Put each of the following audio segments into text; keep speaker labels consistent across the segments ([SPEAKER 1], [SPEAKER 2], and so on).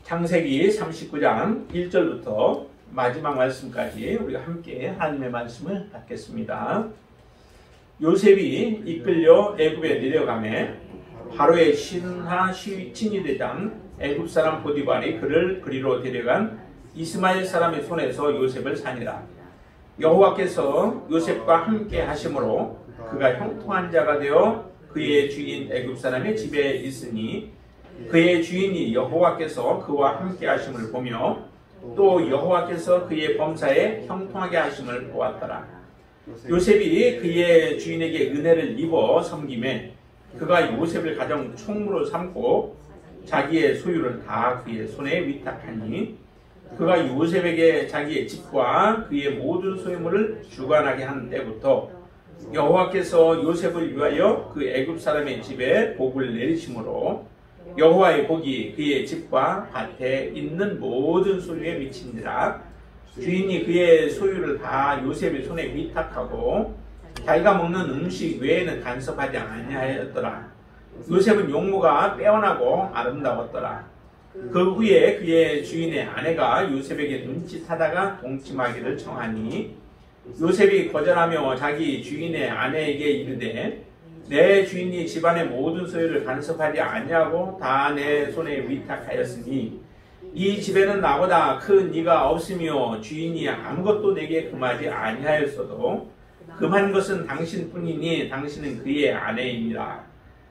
[SPEAKER 1] 창세기 39장 1절부터 마지막 말씀까지 우리가 함께 하나님의 말씀을 받겠습니다. 요셉이 이끌려 애굽에 내려가매 바로의 신하 친위대장 애굽 사람 보디발이 그를 그리로 데려간 이스마엘 사람의 손에서 요셉을 사니라. 여호와께서 요셉과 함께 하심으로 그가 형통한 자가 되어 그의 주인 애굽 사람의 집에 있으니 그의 주인이 여호와께서 그와 함께 하심을 보며 또 여호와께서 그의 범사에 형통하게 하심을 보았더라. 요셉이 그의 주인에게 은혜를 입어 섬김에 그가 요셉을 가정 총무로 삼고 자기의 소유를 다 그의 손에 위탁하니 그가 요셉에게 자기의 집과 그의 모든 소유물을 주관하게 한 때부터 여호와께서 요셉을 위하여 그 애굽 사람의 집에 복을 내리심으로 여호와의 복이 그의 집과 밭에 있는 모든 소유에 미친지라. 주인이 그의 소유를 다 요셉의 손에 위탁하고 자기가 먹는 음식 외에는 간섭하지 아니하였더라. 요셉은 용모가 빼어나고 아름다웠더라. 그 후에 그의 주인의 아내가 요셉에게 눈짓하다가 동침하기를 청하니 요셉이 거절하며 자기 주인의 아내에게 이르되 내 주인이 집안의 모든 소유를 간섭하지 아니하고 다 내 손에 위탁하였으니 이 집에는 나보다 큰 이가 없으며 주인이 아무것도 내게 금하지 아니하였어도 금한 것은 당신뿐이니 당신은 그의 아내이니라.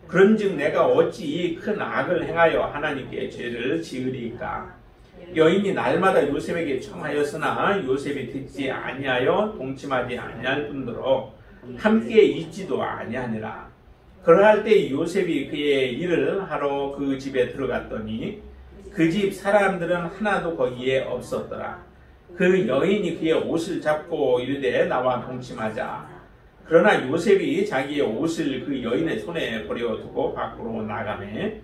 [SPEAKER 1] 그런즉 내가 어찌 이 큰 악을 행하여 하나님께 죄를 지으리까. 여인이 날마다 요셉에게 청하였으나 요셉이 듣지 아니하여 동침하지 아니할 뿐더러 함께 있지도 아니하니라. 그러할 때 요셉이 그의 일을 하러 그 집에 들어갔더니 그 집 사람들은 하나도 거기에 없었더라. 그 여인이 그의 옷을 잡고 이르되 나와 동침하자. 그러나 요셉이 자기의 옷을 그 여인의 손에 버려두고 밖으로 나가매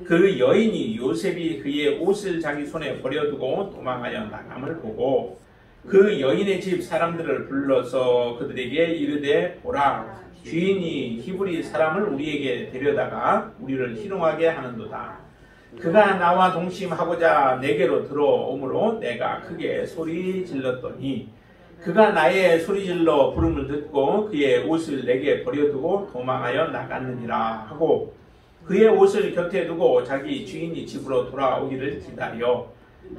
[SPEAKER 1] 그 여인이 요셉이 그의 옷을 자기 손에 버려두고 도망하여 나감을 보고 그 여인의 집 사람들을 불러서 그들에게 이르되 보라, 주인이 히브리 사람을 우리에게 데려다가 우리를 희롱하게 하는도다. 그가 나와 동침하고자 내게로 들어오므로 내가 크게 소리 질렀더니 그가 나의 소리질러 부름을 듣고 그의 옷을 내게 버려두고 도망하여 나갔느니라 하고 그의 옷을 곁에 두고 자기 주인이 집으로 돌아오기를 기다려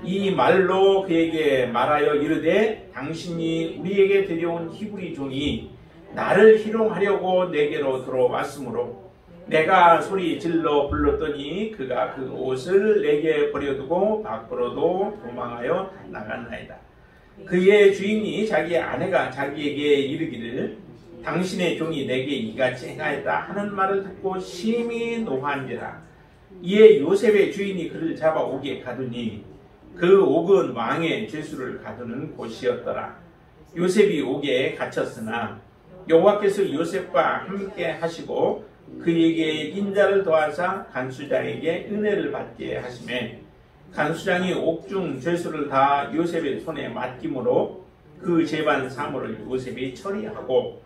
[SPEAKER 1] 이 말로 그에게 말하여 이르되 당신이 우리에게 데려온 히브리 종이 나를 희롱하려고 내게로 들어왔으므로 내가 소리 질러 불렀더니 그가 그 옷을 내게 버려두고 밖으로도 도망하여 나갔나이다. 그의 주인이 자기의 아내가 자기에게 이르기를 당신의 종이 내게 이같이 행하였다 하는 말을 듣고 심히 노한지라. 이에 요셉의 주인이 그를 잡아 옥에 가두니 그 옥은 왕의 죄수를 가두는 곳이었더라. 요셉이 옥에 갇혔으나 여호와께서 요셉과 함께 하시고 그에게 인자를 더하사 간수장에게 은혜를 받게 하시매 간수장이 옥중 죄수를 다 요셉의 손에 맡김으로 그 재반 사물을 요셉이 처리하고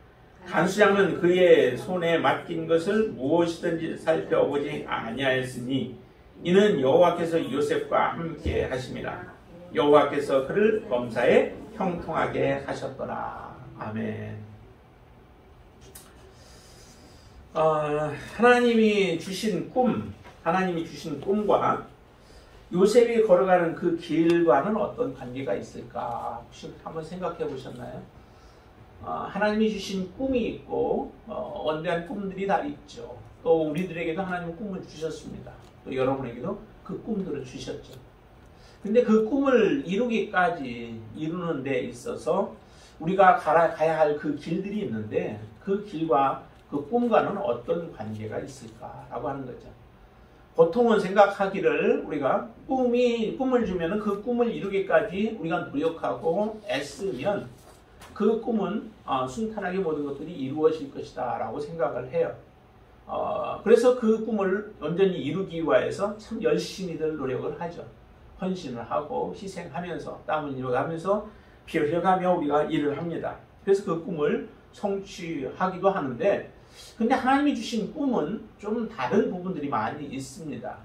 [SPEAKER 1] 간수장은 그의 손에 맡긴 것을 무엇이든지 살펴보지 아니하였으니 이는 여호와께서 요셉과 함께 하심이라. 여호와께서 그를 범사에 형통하게 하셨더라. 아멘. 하나님이 주신 꿈과 요셉이 걸어가는 그 길과는 어떤 관계가 있을까? 혹시 한번 생각해 보셨나요? 하나님이 주신 꿈이 있고 원대한 꿈들이 다 있죠. 또 우리들에게도 하나님은 꿈을 주셨습니다. 또 여러분에게도 그 꿈들을 주셨죠. 근데 그 꿈을 이루는 데 있어서 우리가 가야 할 그 길들이 있는데 그 길과 그 꿈과는 어떤 관계가 있을까라고 하는 거죠. 보통은 생각하기를 우리가 꿈을 주면 그 꿈을 이루기까지 우리가 노력하고 애쓰면 그 꿈은 순탄하게 모든 것들이 이루어질 것이다 라고 생각을 해요. 그래서 그 꿈을 온전히 이루기 위해서 참 열심히들 노력을 하죠. 헌신을 하고 희생하면서 땀을 흘려가면서 피를 흘려가며 우리가 일을 합니다. 그래서 그 꿈을 성취하기도 하는데 근데 하나님이 주신 꿈은 좀 다른 부분들이 많이 있습니다.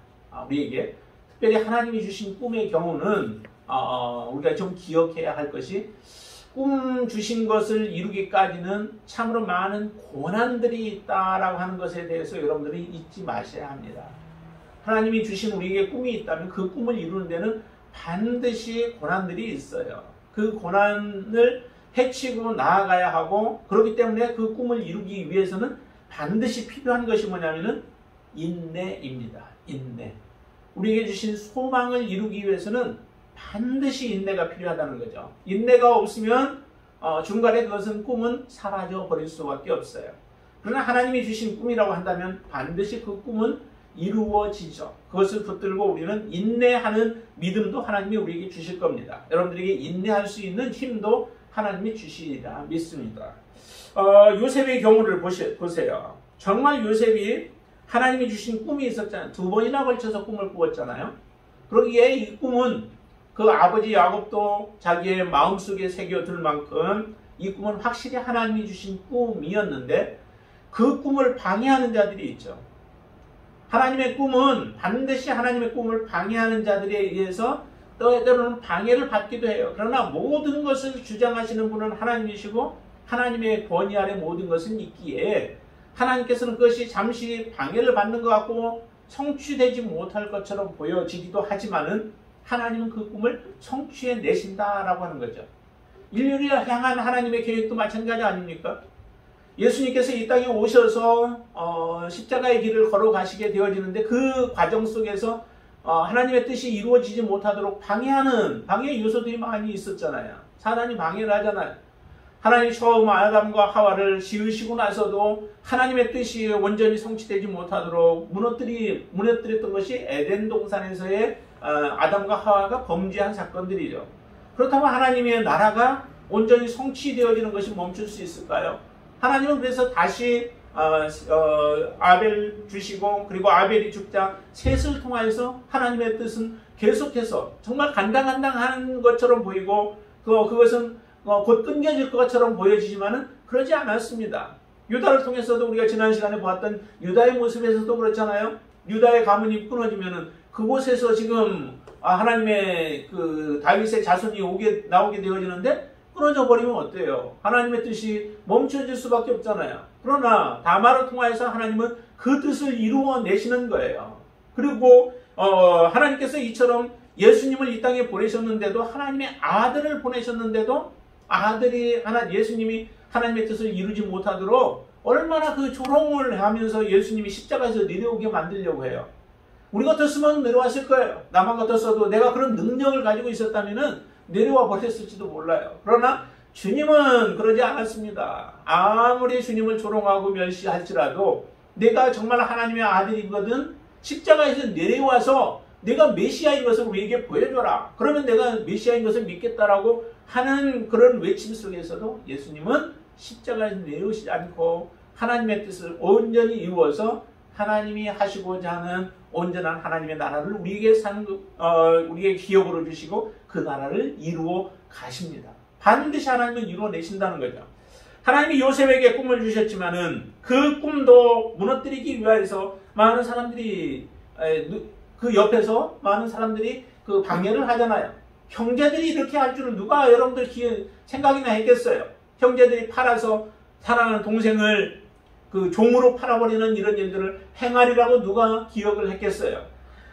[SPEAKER 1] 우리에게 특별히 하나님이 주신 꿈의 경우는 우리가 좀 기억해야 할 것이 꿈 주신 것을 이루기까지는 참으로 많은 고난들이 있다라고 하는 것에 대해서 여러분들이 잊지 마셔야 합니다. 하나님이 주신 우리에게 꿈이 있다면 그 꿈을 이루는 데는 반드시 고난들이 있어요. 그 고난을 헤치고 나아가야 하고, 그렇기 때문에 그 꿈을 이루기 위해서는 반드시 필요한 것이 뭐냐면은 인내입니다. 인내. 우리에게 주신 소망을 이루기 위해서는 반드시 인내가 필요하다는 거죠. 인내가 없으면 중간에 그것은 꿈은 사라져 버릴 수밖에 없어요. 그러나 하나님이 주신 꿈이라고 한다면 반드시 그 꿈은 이루어지죠. 그것을 붙들고 우리는 인내하는 믿음도 하나님이 우리에게 주실 겁니다. 여러분들에게 인내할 수 있는 힘도 하나님이 주시리라 믿습니다. 요셉의 경우를 보세요. 정말 요셉이 하나님이 주신 꿈이 있었잖아요. 2번이나 걸쳐서 꿈을 꾸었잖아요. 그러기에 이 꿈은 그 아버지 야곱도 자기의 마음속에 새겨둘 만큼 이 꿈은 확실히 하나님이 주신 꿈이었는데, 그 꿈을 방해하는 자들이 있죠. 하나님의 꿈은 반드시 하나님의 꿈을 방해하는 자들에 의해서 때로는 방해를 받기도 해요. 그러나 모든 것을 주장하시는 분은 하나님이시고 하나님의 권위 아래 모든 것은 있기에 하나님께서는 그것이 잠시 방해를 받는 것 같고 성취되지 못할 것처럼 보여지기도 하지만은 하나님은 그 꿈을 성취해 내신다라고 하는 거죠. 인류를 향한 하나님의 계획도 마찬가지 아닙니까? 예수님께서 이 땅에 오셔서 십자가의 길을 걸어가시게 되어지는데, 그 과정 속에서 하나님의 뜻이 이루어지지 못하도록 방해 요소들이 많이 있었잖아요. 사단이 방해를 하잖아요. 하나님이 처음 아담과 하와를 지으시고 나서도 하나님의 뜻이 온전히 성취되지 못하도록 무너뜨렸던 것이 에덴 동산에서의 아담과 하와가 범죄한 사건들이죠. 그렇다면 하나님의 나라가 온전히 성취되어지는 것이 멈출 수 있을까요? 하나님은 그래서 다시 아벨 주시고, 그리고 아벨이 죽자 셋을 통하여서 하나님의 뜻은 계속해서 정말 간당간당한 것처럼 보이고 그것은 곧 끊겨질 것처럼 보여지지만은 그러지 않았습니다. 유다를 통해서도 우리가 지난 시간에 보았던 유다의 모습에서도 그렇잖아요. 유다의 가문이 끊어지면은 그곳에서 지금 하나님의 그 다윗의 자손이 나오게 되어지는데, 끊어져 버리면 어때요? 하나님의 뜻이 멈춰질 수밖에 없잖아요. 그러나 다말을 통하여서 하나님은 그 뜻을 이루어내시는 거예요. 그리고 하나님께서 이처럼 예수님을 이 땅에 보내셨는데도, 하나님의 아들을 보내셨는데도 예수님이 하나님의 뜻을 이루지 못하도록 얼마나 그 조롱을 하면서 예수님이 십자가에서 내려오게 만들려고 해요. 우리 같았으면 내려왔을 거예요. 나만 같았어도 내가 그런 능력을 가지고 있었다면은 내려와 버렸을지도 몰라요. 그러나 주님은 그러지 않았습니다. 아무리 주님을 조롱하고 멸시할지라도 내가 정말 하나님의 아들이거든, 십자가에서 내려와서 내가 메시아인 것을 우리에게 보여줘라. 그러면 내가 메시아인 것을 믿겠다라고 하는 그런 외침 속에서도 예수님은 십자가에서 내려오시지 않고 하나님의 뜻을 온전히 이루어서 하나님이 하시고자 하는 온전한 하나님의 나라를 우리에게 기업으로 주시고 그 나라를 이루어 가십니다. 반드시 하나님은 이루어내신다는 거죠. 하나님이 요셉에게 꿈을 주셨지만은 그 꿈도 무너뜨리기 위해서 많은 사람들이 그 옆에서 많은 사람들이 그 방해를 하잖아요. 형제들이 이렇게 할 줄은 누가 여러분들 생각이나 했겠어요. 형제들이 팔아서 사랑하는 동생을 그 종으로 팔아버리는 이런 일들을 행하리라고 누가 기억을 했겠어요.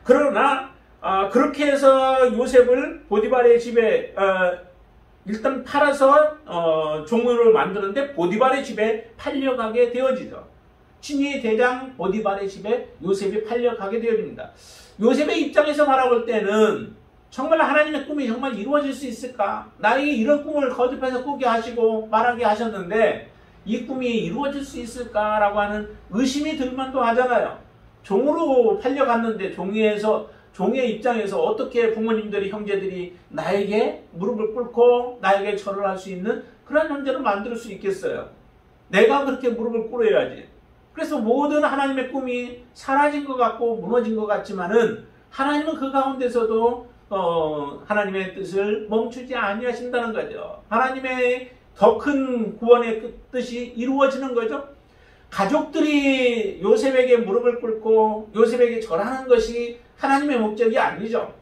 [SPEAKER 1] 그러나 그렇게 해서 요셉을 보디발의 집에 일단 팔아서 종으로 만드는데 보디발의 집에 팔려가게 되어지죠. 친위 대장 보디발의 집에 요셉이 팔려가게 되어집니다. 요셉의 입장에서 바라볼 때는 정말 하나님의 꿈이 정말 이루어질 수 있을까? 나에게 이런 꿈을 거듭해서 꾸게 하시고 말하게 하셨는데 이 꿈이 이루어질 수 있을까라고 하는 의심이 들만도 하잖아요. 종으로 팔려갔는데 종의 입장에서 어떻게 부모님들이, 형제들이 나에게 무릎을 꿇고 나에게 절을 할 수 있는 그런 형제를 만들 수 있겠어요? 내가 그렇게 무릎을 꿇어야지. 그래서 모든 하나님의 꿈이 사라진 것 같고 무너진 것 같지만은 하나님은 그 가운데서도 하나님의 뜻을 멈추지 아니하신다는 거죠. 하나님의 더 큰 구원의 뜻이 이루어지는 거죠. 가족들이 요셉에게 무릎을 꿇고 요셉에게 절하는 것이 하나님의 목적이 아니죠.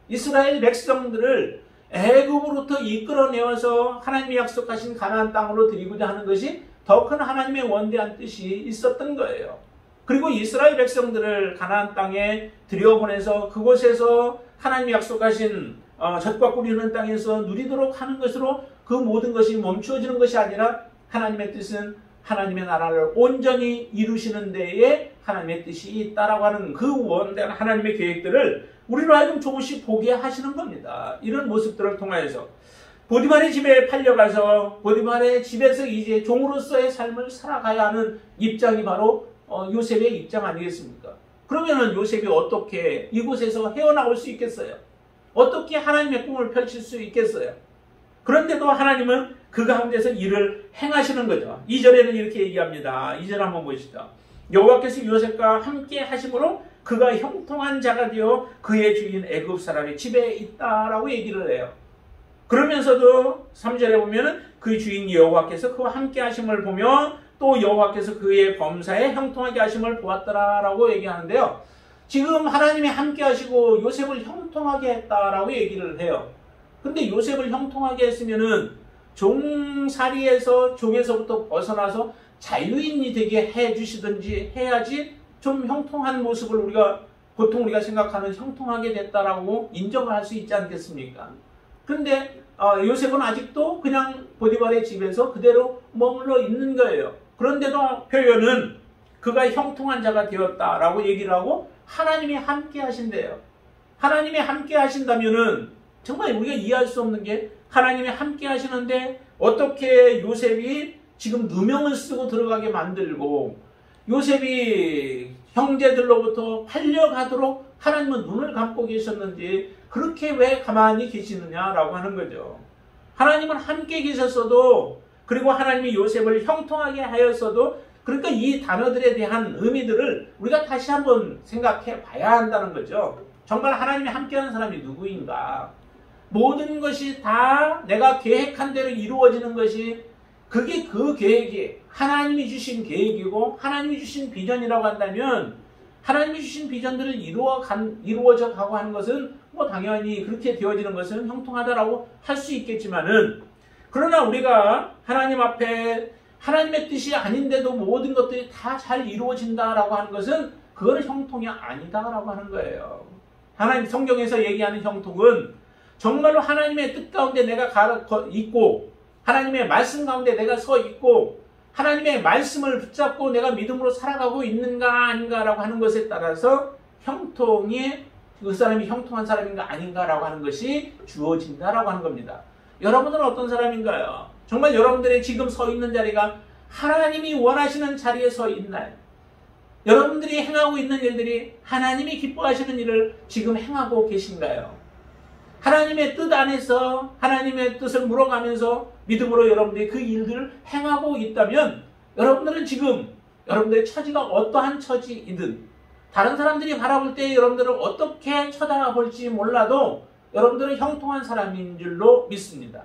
[SPEAKER 1] 이스라엘 백성들을 애굽으로부터 이끌어내어서 하나님이 약속하신 가나안 땅으로 드리고자 하는 것이 더 큰 하나님의 원대한 뜻이 있었던 거예요. 그리고 이스라엘 백성들을 가나안 땅에 들여보내서 그곳에서 하나님이 약속하신 젖과 꿀이 흐르는 땅에서 누리도록 하는 것으로 그 모든 것이 멈추어지는 것이 아니라 하나님의 뜻은 하나님의 나라를 온전히 이루시는 데에 하나님의 뜻이 있다라고 하는 그 원대한 하나님의 계획들을 우리로 하여금 조금씩 보게 하시는 겁니다. 이런 모습들을 통하여서 보디발의 집에 팔려가서 보디발의 집에서 이제 종으로서의 삶을 살아가야 하는 입장이 바로 요셉의 입장 아니겠습니까? 그러면은 요셉이 어떻게 이곳에서 헤어나올 수 있겠어요? 어떻게 하나님의 꿈을 펼칠 수 있겠어요? 그런데도 하나님은 그 가운데서 일을 행하시는 거죠. 2절에는 이렇게 얘기합니다. 2절 한번 보시죠. 여호와께서 요셉과 함께 하심으로 그가 형통한 자가 되어 그의 주인 애굽 사람의 집에 있다라고 얘기를 해요. 그러면서도 3절에 보면은 그 주인 여호와께서 그와 함께 하심을 보며 또 여호와께서 그의 범사에 형통하게 하심을 보았더라라고 얘기하는데요. 지금 하나님이 함께 하시고 요셉을 형통하게 했다라고 얘기를 해요. 근데 요셉을 형통하게 했으면은 종살이에서 종에서부터 벗어나서 자유인이 되게 해주시든지 해야지 좀 형통한 모습을 보통 우리가 생각하는 형통하게 됐다라고 인정을 할 수 있지 않겠습니까? 그런데 요셉은 아직도 그냥 보디발의 집에서 그대로 머물러 있는 거예요. 그런데도 표현은 그가 형통한 자가 되었다라고 얘기를 하고 하나님이 함께 하신대요. 하나님이 함께 하신다면은 정말 우리가 이해할 수 없는 게 하나님이 함께 하시는데 어떻게 요셉이 지금 누명을 쓰고 들어가게 만들고 요셉이 형제들로부터 팔려가도록 하나님은 눈을 감고 계셨는지 그렇게 왜 가만히 계시느냐라고 하는 거죠. 하나님은 함께 계셨어도 그리고 하나님이 요셉을 형통하게 하였어도 그러니까 이 단어들에 대한 의미들을 우리가 다시 한번 생각해 봐야 한다는 거죠. 정말 하나님이 함께하는 사람이 누구인가? 모든 것이 다 내가 계획한 대로 이루어지는 것이 그게 그 계획이 하나님이 주신 계획이고 하나님이 주신 비전이라고 한다면 하나님이 주신 비전들을 이루어져 가고 하는 것은 뭐 당연히 그렇게 되어지는 것은 형통하다라고 할 수 있겠지만은 그러나 우리가 하나님 앞에 하나님의 뜻이 아닌데도 모든 것들이 다 잘 이루어진다라고 하는 것은 그거는 형통이 아니다라고 하는 거예요. 하나님 성경에서 얘기하는 형통은 정말로 하나님의 뜻 가운데 내가 있고 하나님의 말씀 가운데 내가 서 있고 하나님의 말씀을 붙잡고 내가 믿음으로 살아가고 있는가 아닌가라고 하는 것에 따라서 형통이 그 사람이 형통한 사람인가 아닌가라고 하는 것이 주어진다라고 하는 겁니다. 여러분들은 어떤 사람인가요? 정말 여러분들의 지금 서 있는 자리가 하나님이 원하시는 자리에 서 있나요? 여러분들이 행하고 있는 일들이 하나님이 기뻐하시는 일을 지금 행하고 계신가요? 하나님의 뜻 안에서 하나님의 뜻을 물어가면서 믿음으로 여러분들이 그 일들을 행하고 있다면 여러분들은 지금 여러분들의 처지가 어떠한 처지이든 다른 사람들이 바라볼 때 여러분들을 어떻게 쳐다볼지 몰라도 여러분들은 형통한 사람인 줄로 믿습니다.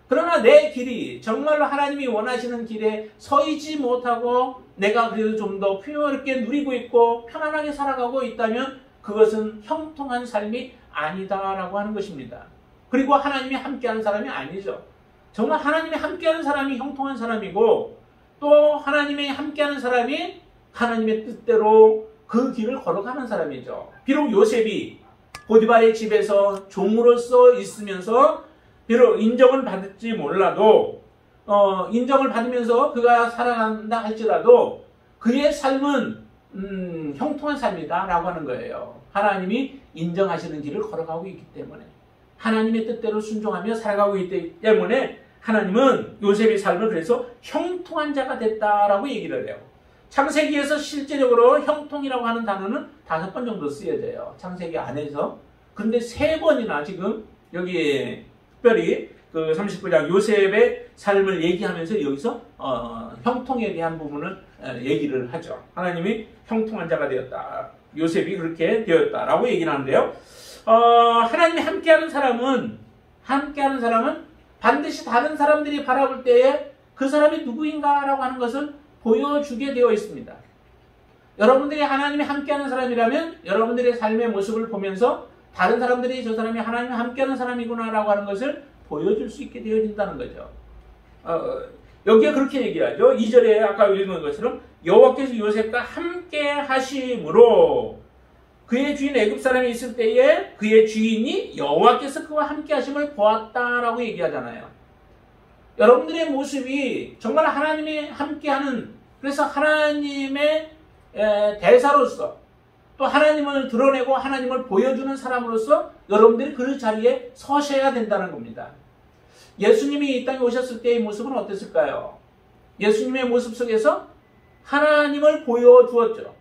[SPEAKER 1] 그러나 내 길이 정말로 하나님이 원하시는 길에 서 있지 못하고 내가 그래도 좀 더 풍요롭게 누리고 있고 편안하게 살아가고 있다면 그것은 형통한 삶이 아니다라고 하는 것입니다. 그리고 하나님이 함께하는 사람이 아니죠. 정말 하나님이 함께하는 사람이 형통한 사람이고 또 하나님이 함께하는 사람이 하나님의 뜻대로 그 길을 걸어가는 사람이죠. 비록 요셉이 보디발의 집에서 종으로서 있으면서 비록 인정을 받을지 몰라도 인정을 받으면서 그가 살아간다 할지라도 그의 삶은 형통한 삶이다 라고 하는 거예요. 하나님이 인정하시는 길을 걸어가고 있기 때문에 하나님의 뜻대로 순종하며 살아가고 있기 때문에 하나님은 요셉의 삶을 그래서 형통한 자가 됐다라고 얘기를 해요. 창세기에서 실제적으로 형통이라고 하는 단어는 5번 정도 쓰여져요. 창세기 안에서. 그런데 3번이나 지금 여기 특별히 그 39장 요셉의 삶을 얘기하면서 여기서 형통에 대한 부분을 얘기를 하죠. 하나님이 형통한 자가 되었다. 요셉이 그렇게 되었다라고 얘기를 하는데요. 하나님이 함께하는 사람은 반드시 다른 사람들이 바라볼 때에 그 사람이 누구인가라고 하는 것을 보여주게 되어 있습니다. 여러분들이 하나님이 함께하는 사람이라면 여러분들의 삶의 모습을 보면서 다른 사람들이 저 사람이 하나님과 함께하는 사람이구나라고 하는 것을 보여줄 수 있게 되어진다는 거죠. 여기가 그렇게 얘기하죠. 2절에 아까 읽은 것처럼 여호와께서 요셉과 함께 하심으로 그의 주인 애굽 사람이 있을 때에 그의 주인이 여호와께서 그와 함께 하심을 보았다라고 얘기하잖아요. 여러분들의 모습이 정말 하나님이 함께하는, 그래서 하나님의 대사로서 또 하나님을 드러내고 하나님을 보여주는 사람으로서 여러분들이 그 자리에 서셔야 된다는 겁니다. 예수님이 이 땅에 오셨을 때의 모습은 어땠을까요? 예수님의 모습 속에서 하나님을 보여주었죠.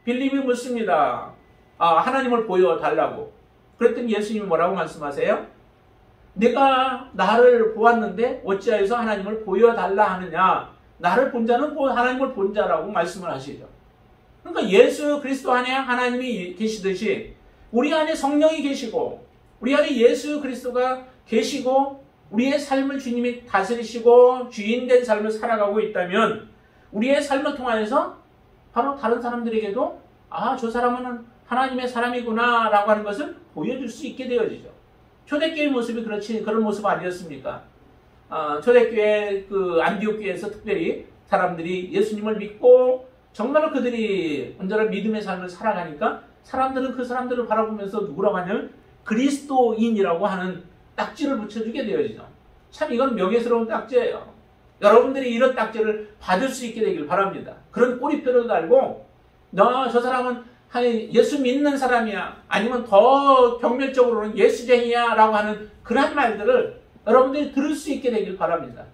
[SPEAKER 1] 빌립이 묻습니다. 하나님을 보여달라고. 그랬더니 예수님이 뭐라고 말씀하세요? 내가 나를 보았는데 어찌하여서 하나님을 보여달라 하느냐. 나를 본 자는 하나님을 본 자라고 말씀을 하시죠. 그러니까 예수 그리스도 안에 하나님이 계시듯이 우리 안에 성령이 계시고 우리 안에 예수 그리스도가 계시고 우리의 삶을 주님이 다스리시고 주인된 삶을 살아가고 있다면 우리의 삶을 통하여서 바로 다른 사람들에게도 저 사람은 하나님의 사람이구나 라고 하는 것을 보여줄 수 있게 되어지죠. 초대교회 모습이 그런 모습 아니었습니까? 초대교회 안디옥 교회에서 특별히 사람들이 예수님을 믿고 정말로 그들이 온전한 믿음의 삶을 살아가니까 사람들은 그 사람들을 바라보면서 누구라고 하냐면 그리스도인이라고 하는 딱지를 붙여주게 되어지죠. 참 이건 명예스러운 딱지예요. 여러분들이 이런 딱지를 받을 수 있게 되길 바랍니다. 그런 꼬리표를 달고 저 사람은 예수 믿는 사람이야 아니면 더 경멸적으로는 예수쟁이야 라고 하는 그런 말들을 여러분들이 들을 수 있게 되길 바랍니다.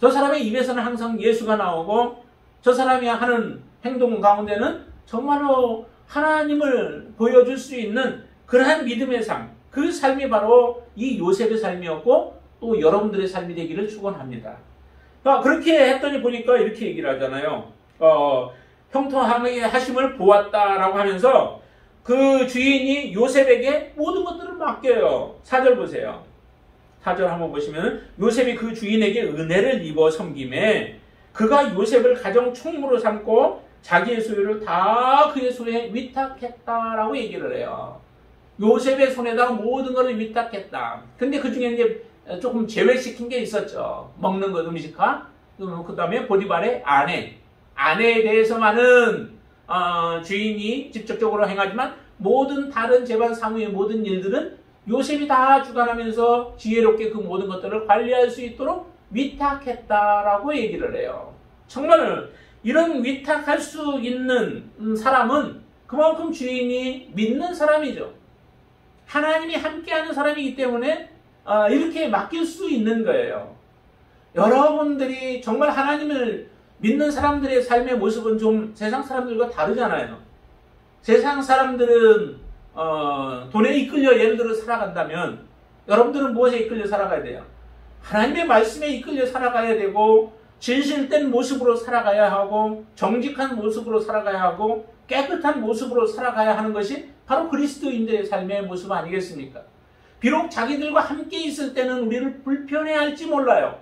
[SPEAKER 1] 저 사람의 입에서는 항상 예수가 나오고 저 사람이 하는 행동 가운데는 정말로 하나님을 보여줄 수 있는 그러한 믿음의 삶, 그 삶이 바로 이 요셉의 삶이었고 또 여러분들의 삶이 되기를 축원합니다. 그렇게 했더니 보니까 이렇게 얘기를 하잖아요. 형통하게 하심을 보았다라고 하면서 그 주인이 요셉에게 모든 것들을 맡겨요. 4절 보세요. 4절 한번 보시면 요셉이 그 주인에게 은혜를 입어 섬김에 그가 요셉을 가정 총무로 삼고 자기의 소유를 다 그의 손에 위탁했다라고 얘기를 해요. 요셉의 손에다 모든 것을 위탁했다. 근데 그 중에 이제 조금 제외시킨 게 있었죠. 먹는 것 음식과 그 다음에 보디발의 아내에 대해서만은 주인이 직접적으로 행하지만 모든 다른 재반 사무의 모든 일들은 요셉이 다 주관하면서 지혜롭게 그 모든 것들을 관리할 수 있도록 위탁했다라고 얘기를 해요. 정말 이런 위탁할 수 있는 사람은 그만큼 주인이 믿는 사람이죠. 하나님이 함께하는 사람이기 때문에 이렇게 맡길 수 있는 거예요. 여러분들이 정말 하나님을 믿는 사람들의 삶의 모습은 좀 세상 사람들과 다르잖아요. 세상 사람들은 돈에 이끌려 예를 들어 살아간다면 여러분들은 무엇에 이끌려 살아가야 돼요? 하나님의 말씀에 이끌려 살아가야 되고 진실된 모습으로 살아가야 하고 정직한 모습으로 살아가야 하고 깨끗한 모습으로 살아가야 하는 것이 바로 그리스도인들의 삶의 모습 아니겠습니까? 비록 자기들과 함께 있을 때는 우리를 불편해할지 몰라요.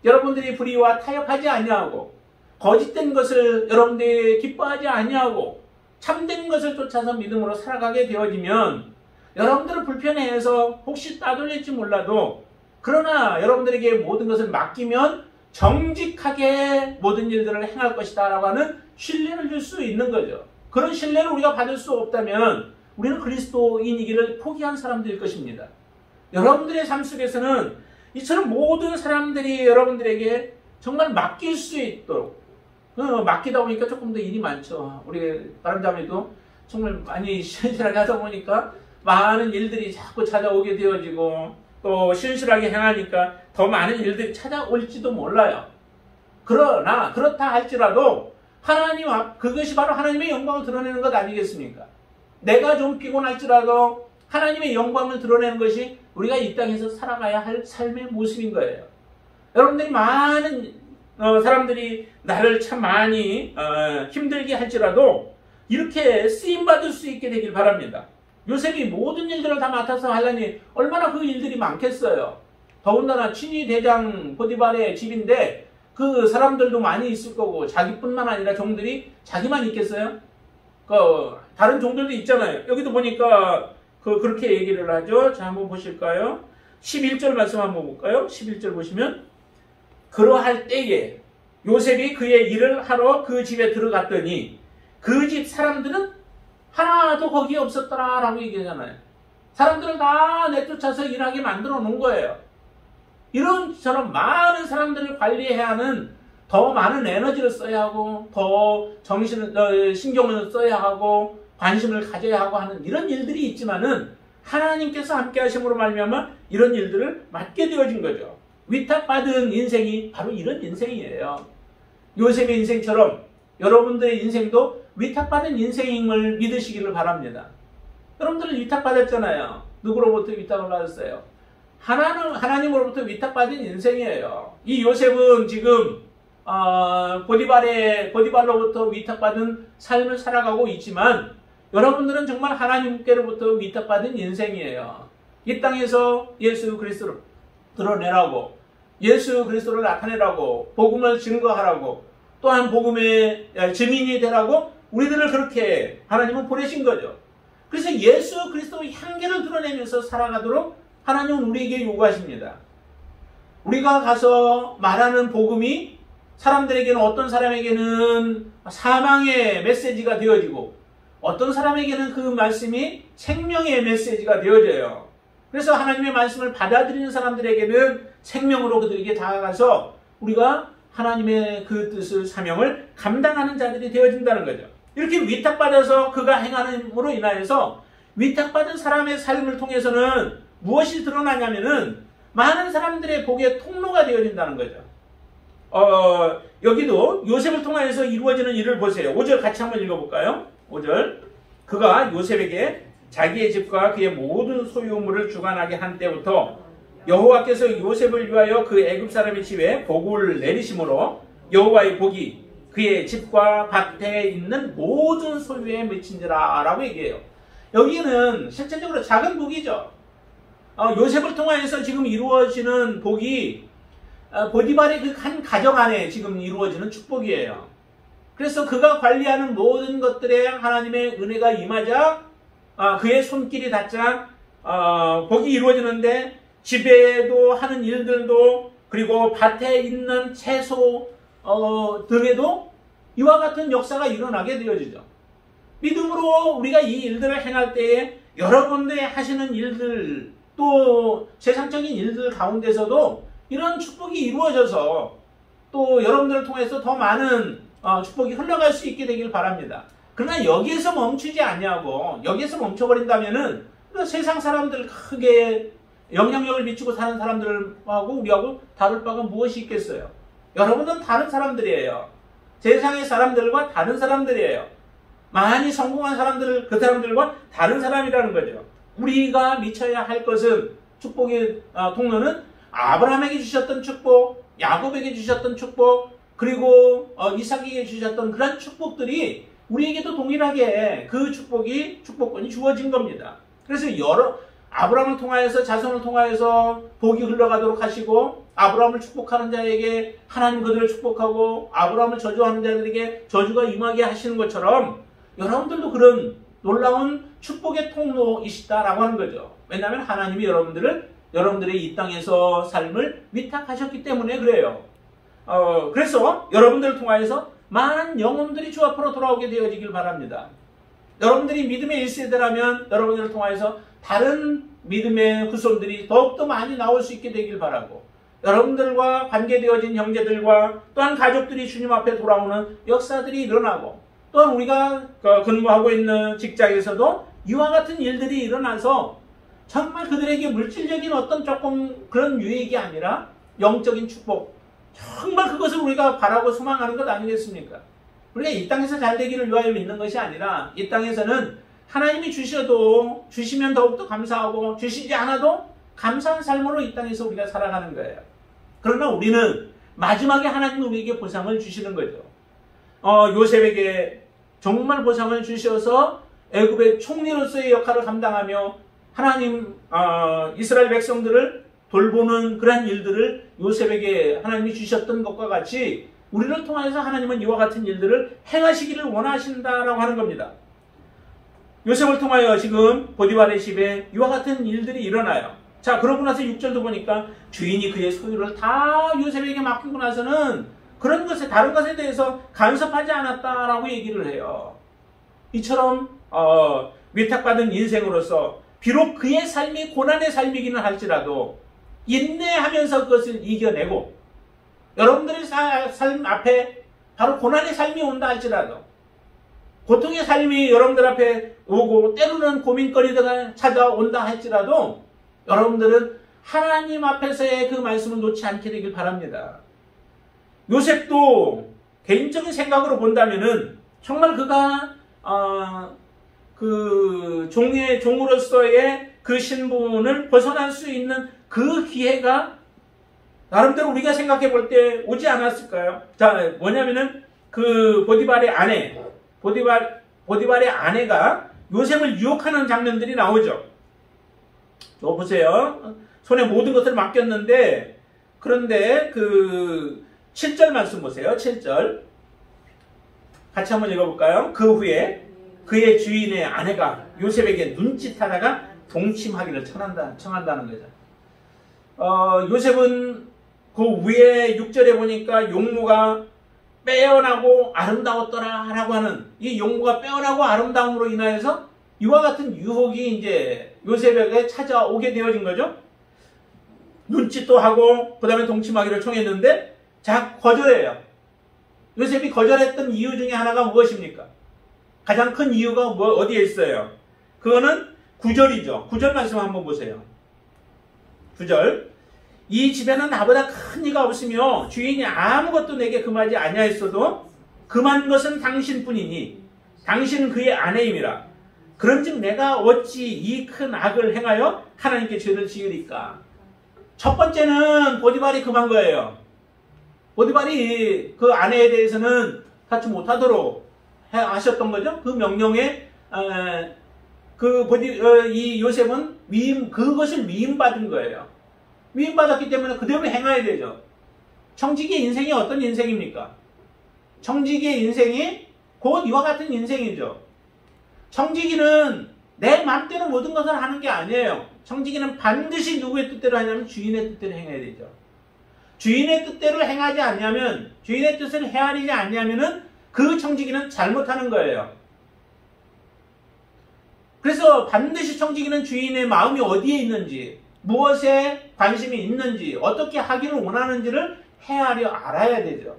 [SPEAKER 1] 여러분들이 불의와 타협하지 아니하고 거짓된 것을 여러분들이 기뻐하지 아니하고 참된 것을 쫓아서 믿음으로 살아가게 되어지면 여러분들을 불편해해서 혹시 따돌릴지 몰라도 그러나 여러분들에게 모든 것을 맡기면 정직하게 모든 일들을 행할 것이다 라고 하는 신뢰를 줄 수 있는 거죠. 그런 신뢰를 우리가 받을 수 없다면 우리는 그리스도인이기를 포기한 사람들일 것입니다. 여러분들의 삶 속에서는 이처럼 모든 사람들이 여러분들에게 정말 맡길 수 있도록 맡기다 보니까 조금 더 일이 많죠. 우리 바람자매도 정말 많이 신실하게 하다 보니까 많은 일들이 자꾸 찾아오게 되어지고 또 신실하게 행하니까 더 많은 일들이 찾아올지도 몰라요. 그러나 그렇다 할지라도 하나님 앞 그것이 바로 하나님의 영광을 드러내는 것 아니겠습니까? 내가 좀 피곤할지라도 하나님의 영광을 드러내는 것이 우리가 이 땅에서 살아가야 할 삶의 모습인 거예요. 여러분들이 많은 사람들이 나를 참 많이 힘들게 할지라도 이렇게 쓰임받을 수 있게 되길 바랍니다. 요셉이 모든 일들을 다 맡아서 하려니 얼마나 그 일들이 많겠어요. 더군다나 친위 대장 보디발의 집인데 그 사람들도 많이 있을 거고 자기뿐만 아니라 종들이 자기만 있겠어요? 다른 종들도 있잖아요. 여기도 보니까 그렇게 얘기를 하죠. 자, 한번 보실까요? 11절 말씀 한번 볼까요? 11절 보시면 그러할 때에 요셉이 그의 일을 하러 그 집에 들어갔더니 그 집 사람들은 하나도 거기에 없었더라 라고 얘기하잖아요. 사람들을 다 내쫓아서 일하게 만들어 놓은 거예요. 이런처럼 많은 사람들을 관리해야 하는, 더 많은 에너지를 써야 하고 더 신경을 써야 하고 관심을 가져야 하고 하는 이런 일들이 있지만은 하나님께서 함께 하심으로 말미암아 이런 일들을 맡게 되어진 거죠. 위탁받은 인생이 바로 이런 인생이에요. 요셉의 인생처럼 여러분들의 인생도 위탁받은 인생임을 믿으시기를 바랍니다. 여러분들 위탁받았잖아요. 누구로부터 위탁을 받았어요? 하나님으로부터 위탁받은 인생이에요. 이 요셉은 지금 보디발로부터 위탁받은 삶을 살아가고 있지만 여러분들은 정말 하나님께로부터 위탁받은 인생이에요. 이 땅에서 예수 그리스도를 드러내라고, 예수 그리스도를 나타내라고, 복음을 증거하라고, 또한 복음의 증인이 되라고 우리들을 그렇게 하나님은 보내신 거죠. 그래서 예수 그리스도의 향기를 드러내면서 살아가도록 하나님은 우리에게 요구하십니다. 우리가 가서 말하는 복음이 사람들에게는, 어떤 사람에게는 사망의 메시지가 되어지고 어떤 사람에게는 그 말씀이 생명의 메시지가 되어져요. 그래서 하나님의 말씀을 받아들이는 사람들에게는 생명으로 그들에게 다가가서 우리가 하나님의 그 뜻을, 사명을 감당하는 자들이 되어진다는 거죠. 이렇게 위탁받아서 그가 행함으로 인하여서 위탁받은 사람의 삶을 통해서는 무엇이 드러나냐면은 많은 사람들의 복의 통로가 되어진다는 거죠. 여기도 요셉을 통하여서 이루어지는 일을 보세요. 5절 같이 한번 읽어볼까요? 5절. 그가 요셉에게 자기의 집과 그의 모든 소유물을 주관하게 한 때부터 여호와께서 요셉을 위하여 그 애굽 사람의 집에 복을 내리심으로 여호와의 복이 그의 집과 밭에 있는 모든 소유에 미친지라 라고 얘기해요. 여기는 실제적으로 작은 복이죠. 요셉을 통하여서 지금 이루어지는 복이 보디발의 그 한 가정 안에 지금 이루어지는 축복이에요. 그래서 그가 관리하는 모든 것들에 하나님의 은혜가 임하자 그의 손길이 닿자 복이 이루어지는데, 집에도 하는 일들도, 그리고 밭에 있는 채소 등에도 이와 같은 역사가 일어나게 되어지죠. 믿음으로 우리가 이 일들을 행할 때에 여러분들이 하시는 일들, 또 세상적인 일들 가운데서도 이런 축복이 이루어져서 또 여러분들을 통해서 더 많은 축복이 흘러갈 수 있게 되길 바랍니다. 그러나 여기에서 멈추지 않냐고, 여기에서 멈춰버린다면은 세상 사람들, 크게 영향력을 미치고 사는 사람들하고 우리하고 다를 바가 무엇이 있겠어요? 여러분은 다른 사람들이에요. 세상의 사람들과 다른 사람들이에요. 많이 성공한 사람들, 그 사람들과 다른 사람이라는 거죠. 우리가 미쳐야 할 것은, 축복의 통로는 아브라함에게 주셨던 축복, 야곱에게 주셨던 축복, 그리고 이삭에게 주셨던 그런 축복들이 우리에게도 동일하게 그 축복권이 주어진 겁니다. 그래서 아브라함을 통하여서, 자손을 통하여서 복이 흘러가도록 하시고, 아브라함을 축복하는 자에게 하나님 그들을 축복하고, 아브라함을 저주하는 자들에게 저주가 임하게 하시는 것처럼 여러분들도 그런 놀라운 축복의 통로이시다라고 하는 거죠. 왜냐하면 하나님이 여러분들의 이 땅에서 삶을 위탁하셨기 때문에 그래요. 그래서 여러분들을 통하여서 많은 영혼들이 주 앞으로 돌아오게 되어지길 바랍니다. 여러분들이 믿음의 1세대라면 여러분들을 통하여서 다른 믿음의 후손들이 더욱더 많이 나올 수 있게 되길 바라고, 여러분들과 관계되어진 형제들과 또한 가족들이 주님 앞에 돌아오는 역사들이 일어나고, 또한 우리가 근무하고 있는 직장에서도 이와 같은 일들이 일어나서 정말 그들에게 물질적인 어떤 조금 그런 유익이 아니라 영적인 축복, 정말 그것을 우리가 바라고 소망하는 것 아니겠습니까? 우리가 이 땅에서 잘 되기를 위하여 믿는 것이 아니라 이 땅에서는 하나님이 주시면 더욱더 감사하고, 주시지 않아도 감사한 삶으로 이 땅에서 우리가 살아가는 거예요. 그러나 우리는 마지막에 하나님은 우리에게 보상을 주시는 거죠. 요셉에게 정말 보상을 주셔서 애굽의 총리로서의 역할을 감당하며 하나님 이스라엘 백성들을 돌보는 그러한 일들을 요셉에게 하나님이 주셨던 것과 같이 우리를 통해서 하나님은 이와 같은 일들을 행하시기를 원하신다라고 하는 겁니다. 요셉을 통하여 지금 보디발의 집에 이와 같은 일들이 일어나요. 자, 그러고 나서 6절도 보니까 주인이 그의 소유를 다 요셉에게 맡기고 나서는 그런 것에, 다른 것에 대해서 간섭하지 않았다라고 얘기를 해요. 이처럼 위탁받은 인생으로서 비록 그의 삶이 고난의 삶이기는 할지라도 인내하면서 그것을 이겨내고, 여러분들의 삶 앞에 바로 고난의 삶이 온다 할지라도, 고통의 삶이 여러분들 앞에 오고 때로는 고민거리가 찾아온다 할지라도 여러분들은 하나님 앞에서의 그 말씀을 놓지 않게 되길 바랍니다. 요셉도 개인적인 생각으로 본다면은 정말 그가 그 종으로서의 그 신분을 벗어날 수 있는 그 기회가 나름대로 우리가 생각해 볼 때 오지 않았을까요? 자, 뭐냐면은 그 보디발의 아내가 요셉을 유혹하는 장면들이 나오죠. 저 보세요. 손에 모든 것을 맡겼는데, 그런데 그 7절 말씀 보세요. 7절 같이 한번 읽어볼까요? 그 후에 그의 주인의 아내가 요셉에게 눈짓하다가 동침하기를 청한다는 거죠. 요셉은 그 위에 6절에 보니까 용모가 빼어나고 아름다웠더라 라고 하는, 이 용모가 빼어나고 아름다움으로 인하여서 이와 같은 유혹이 이제 요셉에게 찾아오게 되어진 거죠. 눈짓도 하고 그 다음에 동침하기를 청했는데, 자, 거절해요. 요셉이 거절했던 이유 중에 하나가 무엇입니까? 가장 큰 이유가 어디에 있어요? 그거는 9절이죠. 9절 말씀 한번 보세요. 9절. 이 집에는 나보다 큰 이가 없으며 주인이 아무것도 내게 금하지 아니하였어도 금한 것은 당신뿐이니 당신은 그의 아내임이라. 그런즉 내가 어찌 이 큰 악을 행하여 하나님께 죄를 지으리까? 첫 번째는 보디발이 금한 거예요. 보디발이 그 아내에 대해서는 갖지 못하도록 하셨던 거죠. 그 명령에 이 요셉은 그것을 위임받은 거예요. 위임받았기 때문에 그대로 행해야 되죠. 청지기의 인생이 어떤 인생입니까? 청지기의 인생이 곧 이와 같은 인생이죠. 청지기는 내 마음대로 모든 것을 하는 게 아니에요. 청지기는 반드시 누구의 뜻대로 하냐면 주인의 뜻대로 행해야 되죠. 주인의 뜻대로 행하지 않냐면, 주인의 뜻을 헤아리지 않냐면은 그 청지기는 잘못하는 거예요. 그래서 반드시 청지기는 주인의 마음이 어디에 있는지, 무엇에 관심이 있는지, 어떻게 하기를 원하는지를 헤아려 알아야 되죠.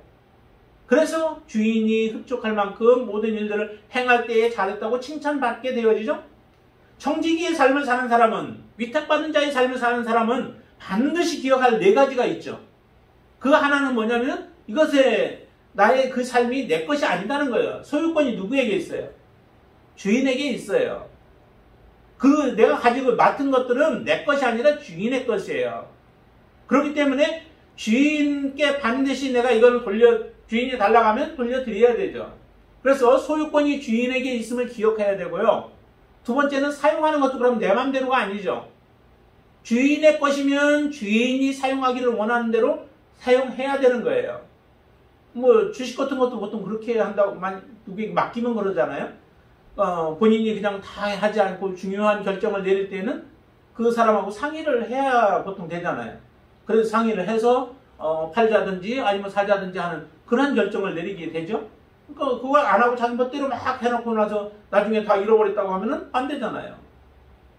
[SPEAKER 1] 그래서 주인이 흡족할 만큼 모든 일들을 행할 때에 잘했다고 칭찬받게 되어지죠. 청지기의 삶을 사는 사람은, 위탁받은 자의 삶을 사는 사람은 반드시 기억할 4가지가 있죠. 그 하나는 뭐냐면 이것에 나의 그 삶이 내 것이 아니다는 거예요. 소유권이 누구에게 있어요? 주인에게 있어요. 그 내가 가지고 맡은 것들은 내 것이 아니라 주인의 것이에요. 그렇기 때문에 주인께 반드시 내가 이걸 주인이 달라고 하면 돌려드려야 되죠. 그래서 소유권이 주인에게 있음을 기억해야 되고요. 두 번째는 사용하는 것도 그럼 내 맘대로가 아니죠. 주인의 것이면 주인이 사용하기를 원하는 대로 사용해야 되는 거예요. 뭐 주식 같은 것도 보통 그렇게 한다고 누구에게 맡기면 그러잖아요. 본인이 그냥 다 하지 않고 중요한 결정을 내릴 때는 그 사람하고 상의를 해야 보통 되잖아요. 그래서 상의를 해서 팔자든지 아니면 사자든지 하는 그런 결정을 내리게 되죠. 그러니까 그걸 안 하고 자기 멋대로 막 해놓고 나서 나중에 다 잃어버렸다고 하면은 안 되잖아요.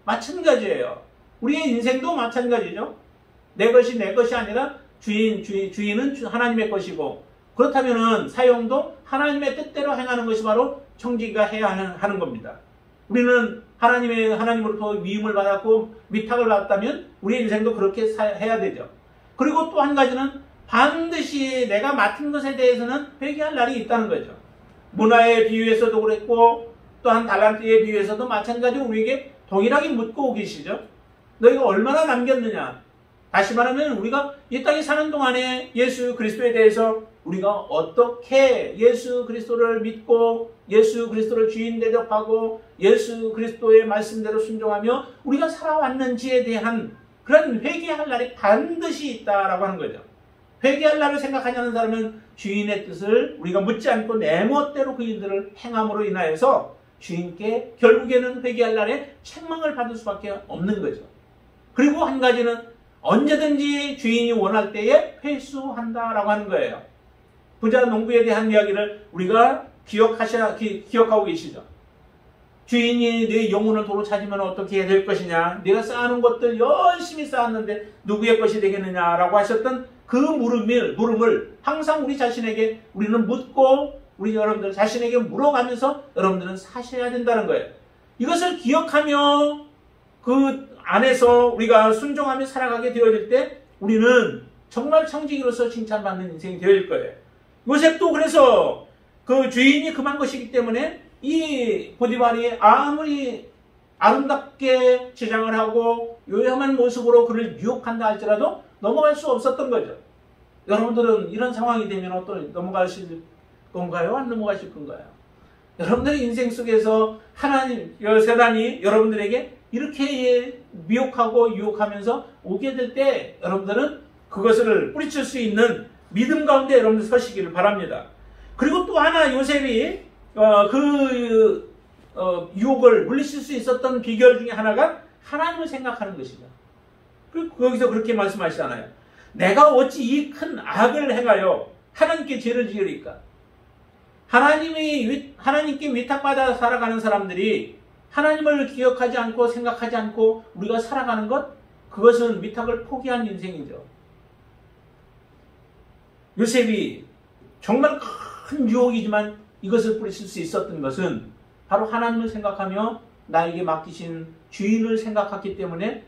[SPEAKER 1] 마찬가지예요. 우리의 인생도 마찬가지죠. 내 것이 내 것이 아니라 주인은 하나님의 것이고, 그렇다면은 사용도 하나님의 뜻대로 행하는 것이 바로 청지기가 해야 하는 겁니다. 우리는 하나님으로부터 위임을 받았고 위탁을 받았다면 우리의 인생도 그렇게 해야 되죠. 그리고 또 한 가지는 반드시 내가 맡은 것에 대해서는 회개할 날이 있다는 거죠. 문화의 비유에서도 그랬고 또한 달란트의 비유에서도 마찬가지로 우리에게 동일하게 묻고 계시죠. 너희가 얼마나 남겼느냐. 다시 말하면 우리가 이 땅에 사는 동안에 예수 그리스도에 대해서 우리가 어떻게 예수 그리스도를 믿고 예수 그리스도를 주인 대접하고 예수 그리스도의 말씀대로 순종하며 우리가 살아왔는지에 대한 그런 회개할 날이 반드시 있다라고 하는 거죠. 회개할 날을 생각하지 않는 사람은 주인의 뜻을 우리가 묻지 않고 내 멋대로 그 일들을 행함으로 인하여서 주인께 결국에는 회개할 날에 책망을 받을 수밖에 없는 거죠. 그리고 한 가지는 언제든지 주인이 원할 때에 회수한다라고 하는 거예요. 부자 농부에 대한 이야기를 우리가 기억하고 계시죠? 주인이 내 영혼을 도로 찾으면 어떻게 해야 될 것이냐, 내가 쌓아놓은 것들 열심히 쌓았는데 누구의 것이 되겠느냐라고 하셨던 그 물음을 항상 우리 자신에게 우리는 묻고 우리 여러분들 자신에게 물어가면서 여러분들은 사셔야 된다는 거예요. 이것을 기억하며 그 안에서 우리가 순종하며 살아가게 되어질 때 우리는 정말 청지기로서 칭찬받는 인생이 되어질 거예요. 요셉도 그래서 그 주인이 금한 것이기 때문에 이 보디발이 아무리 아름답게 치장을 하고 요염한 모습으로 그를 유혹한다 할지라도 넘어갈 수 없었던 거죠. 여러분들은 이런 상황이 되면 어떤 넘어가실 건가요? 안 넘어가실 건가요? 여러분들의 인생 속에서 하나님, 세단이 여러분들에게 이렇게 미혹하고 유혹하면서 오게 될 때 여러분들은 그것을 뿌리칠 수 있는 믿음 가운데 여러분들 서시기를 바랍니다. 그리고 또 하나 요셉이 유혹을 물리칠 수 있었던 비결 중에 하나가 하나님을 생각하는 것이죠. 그리고 거기서 그렇게 말씀하시잖아요. 내가 어찌 이 큰 악을 행하여 하나님께 죄를 지으리까? 하나님께 위탁받아 살아가는 사람들이 하나님을 기억하지 않고 생각하지 않고 우리가 살아가는 것, 그것은 위탁을 포기한 인생이죠. 요셉이 정말 큰 유혹이지만 이것을 뿌리칠 수 있었던 것은 바로 하나님을 생각하며 나에게 맡기신 주인을 생각했기 때문에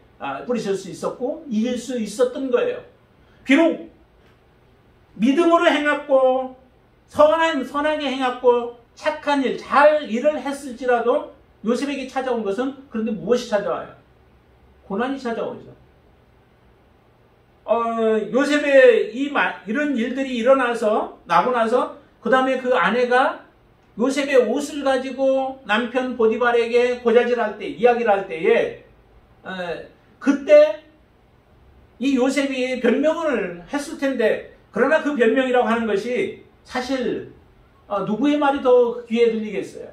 [SPEAKER 1] 뿌리칠 수 있었고 이길 수 있었던 거예요. 비록 믿음으로 행했고 선하게 행했고 착한 일, 잘 일을 했을지라도 요셉에게 찾아온 것은 그런데 무엇이 찾아와요? 고난이 찾아오죠. 요셉의 이런 일들이 나고 나서 그 다음에 그 아내가 요셉의 옷을 가지고 남편 보디발에게 고자질할 때, 이야기를 할 때에 그때 이 요셉이 변명을 했을 텐데, 그러나 그 변명이라고 하는 것이 사실 누구의 말이 더 귀에 들리겠어요?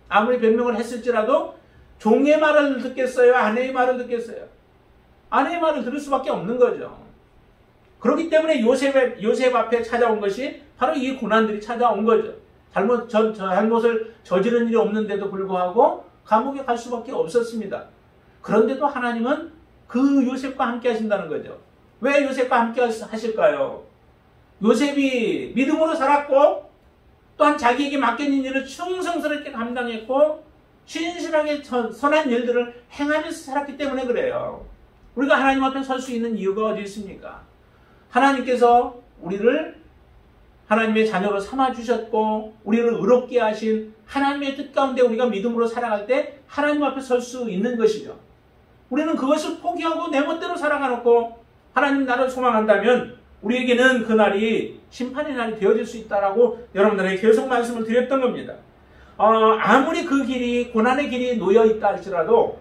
[SPEAKER 1] 아무리 변명을 했을지라도 종의 말을 듣겠어요? 아내의 말을 듣겠어요? 아내의 말을 들을 수밖에 없는 거죠. 그렇기 때문에 요셉 앞에 찾아온 것이 바로 이 고난들이 찾아온 거죠. 잘못을 저지른 일이 없는데도 불구하고 감옥에 갈 수밖에 없었습니다. 그런데도 하나님은 그 요셉과 함께 하신다는 거죠. 왜 요셉과 함께 하실까요? 요셉이 믿음으로 살았고 또한 자기에게 맡겨진 일을 충성스럽게 감당했고 신실하게 선한 일들을 행하면서 살았기 때문에 그래요. 우리가 하나님 앞에 설 수 있는 이유가 어디 있습니까? 하나님께서 우리를 하나님의 자녀로 삼아주셨고 우리를 의롭게 하신 하나님의 뜻 가운데 우리가 믿음으로 살아갈 때 하나님 앞에 설 수 있는 것이죠. 우리는 그것을 포기하고 내 멋대로 살아가놓고 하나님 나를 소망한다면 우리에게는 그날이 심판의 날이 되어질 수 있다라고 여러분들에게 계속 말씀을 드렸던 겁니다. 아무리 그 길이 고난의 길이 놓여있다 할지라도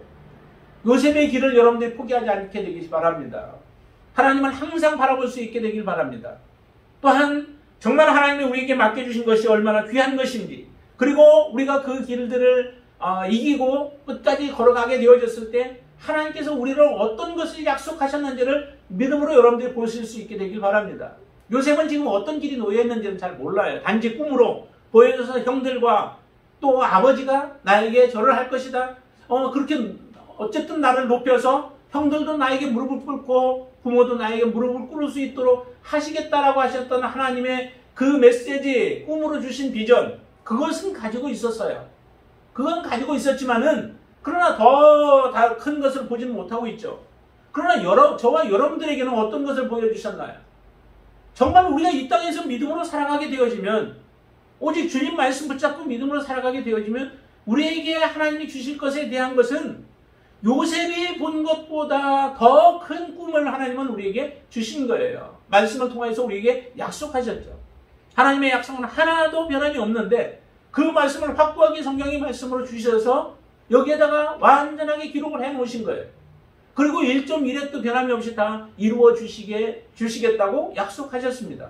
[SPEAKER 1] 요셉의 길을 여러분들이 포기하지 않게 되길 바랍니다. 하나님을 항상 바라볼 수 있게 되길 바랍니다. 또한 정말 하나님이 우리에게 맡겨주신 것이 얼마나 귀한 것인지, 그리고 우리가 그 길들을 이기고 끝까지 걸어가게 되어졌을 때 하나님께서 우리를 어떤 것을 약속하셨는지를 믿음으로 여러분들이 보실 수 있게 되길 바랍니다. 요셉은 지금 어떤 길이 놓여있는지는 잘 몰라요. 단지 꿈으로 보여줘서 형들과 또 아버지가 나에게 절을 할 것이다. 그렇게 어쨌든 나를 높여서 형들도 나에게 무릎을 꿇고 부모도 나에게 무릎을 꿇을 수 있도록 하시겠다라고 하셨던 하나님의 그 메시지, 꿈으로 주신 비전, 그것은 가지고 있었어요. 그건 가지고 있었지만은 그러나 더 큰 것을 보지는 못하고 있죠. 그러나 저와 여러분들에게는 어떤 것을 보여주셨나요? 정말 우리가 이 땅에서 믿음으로 살아가게 되어지면, 오직 주님 말씀 붙잡고 믿음으로 살아가게 되어지면 우리에게 하나님이 주실 것에 대한 것은 요셉이 본 것보다 더 큰 꿈을 하나님은 우리에게 주신 거예요. 말씀을 통해서 우리에게 약속하셨죠. 하나님의 약속은 하나도 변함이 없는데 그 말씀을 확고하게 성경의 말씀으로 주셔서 여기에다가 완전하게 기록을 해놓으신 거예요. 그리고 1.1획도 변함이 없이 다 이루어 주시겠다고 약속하셨습니다.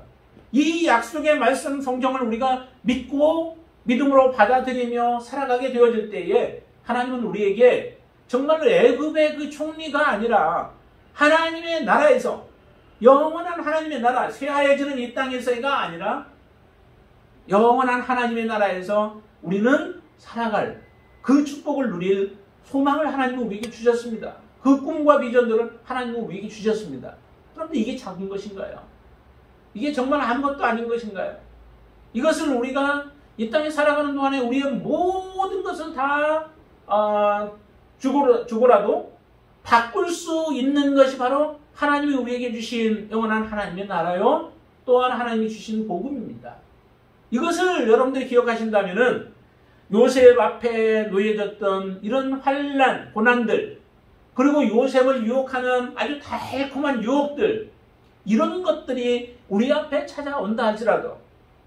[SPEAKER 1] 이 약속의 말씀 성경을 우리가 믿고 믿음으로 받아들이며 살아가게 되어질 때에 하나님은 우리에게 정말로 애굽의 그 총리가 아니라 하나님의 나라에서 영원한 하나님의 나라, 새하얘지는 이 땅에서가 아니라 영원한 하나님의 나라에서 우리는 살아갈 그 축복을 누릴 소망을 하나님은 우리에게 주셨습니다. 그 꿈과 비전들을 하나님은 우리에게 주셨습니다. 그런데 이게 작은 것인가요? 이게 정말 아무것도 아닌 것인가요? 이것을 우리가 이 땅에 살아가는 동안에 우리의 모든 것을 다 주고라도 바꿀 수 있는 것이 바로 하나님이 우리에게 주신 영원한 하나님의 나라요, 또한 하나님이 주신 복음입니다. 이것을 여러분들이 기억하신다면은 요셉 앞에 놓여졌던 이런 환난, 고난들, 그리고 요셉을 유혹하는 아주 달콤한 유혹들, 이런 것들이 우리 앞에 찾아온다 할지라도,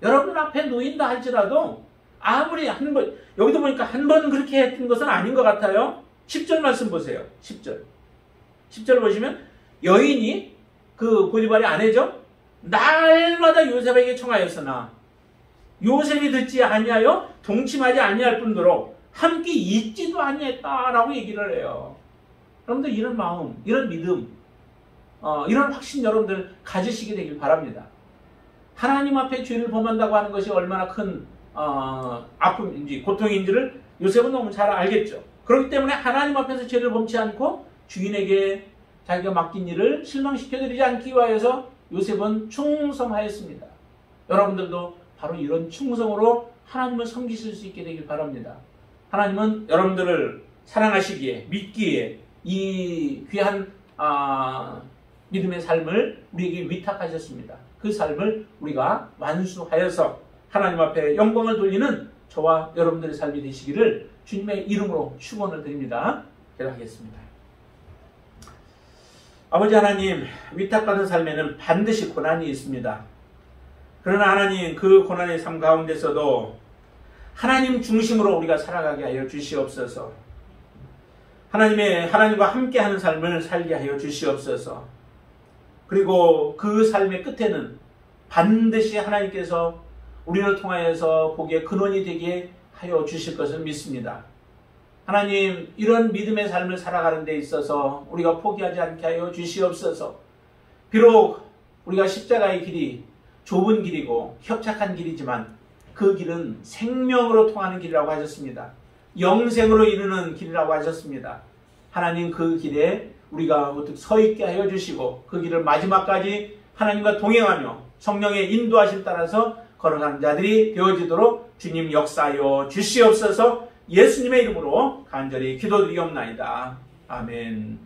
[SPEAKER 1] 여러분 앞에 놓인다 할지라도, 아무리 한 번, 여기도 보니까 한 번 그렇게 했던 것은 아닌 것 같아요. 10절 말씀 보세요. 10절 보시면 여인이 그 보디발의 아내죠. 날마다 요셉에게 청하였으나 요셉이 듣지 아니하여 동침하지 아니할 뿐더러 함께 있지도 아니했다라고 얘기를 해요. 여러분들 이런 마음, 이런 믿음, 이런 확신 여러분들 가지시게 되길 바랍니다. 하나님 앞에 죄를 범한다고 하는 것이 얼마나 큰 아픔인지 고통인지를 요셉은 너무 잘 알겠죠. 그렇기 때문에 하나님 앞에서 죄를 범치 않고 주인에게 자기가 맡긴 일을 실망시켜드리지 않기 위하여서 요셉은 충성하였습니다. 여러분들도 바로 이런 충성으로 하나님을 섬기실 수 있게 되길 바랍니다. 하나님은 여러분들을 사랑하시기에, 믿기에 이 귀한 믿음의 삶을 우리에게 위탁하셨습니다. 그 삶을 우리가 완수하여서 하나님 앞에 영광을 돌리는 저와 여러분들의 삶이 되시기를 주님의 이름으로 축원을 드립니다. 기도하겠습니다. 아버지 하나님, 위탁받은 삶에는 반드시 고난이 있습니다. 그러나 하나님, 그 고난의 삶 가운데서도 하나님 중심으로 우리가 살아가게 하여 주시옵소서. 하나님과 함께하는 삶을 살게 하여 주시옵소서. 그리고 그 삶의 끝에는 반드시 하나님께서 우리를 통하여서 복의 근원이 되게 하여 주실 것을 믿습니다. 하나님, 이런 믿음의 삶을 살아가는 데 있어서 우리가 포기하지 않게 하여 주시옵소서. 비록 우리가 십자가의 길이 좁은 길이고 협착한 길이지만 그 길은 생명으로 통하는 길이라고 하셨습니다. 영생으로 이르는 길이라고 하셨습니다. 하나님, 그 길에 우리가 어떻게 서 있게 하여 주시고 그 길을 마지막까지 하나님과 동행하며 성령의 인도하심 따라서 걸어가는 자들이 되어지도록 주님 역사하여 주시옵소서. 예수님의 이름으로 간절히 기도드리옵나이다. 아멘.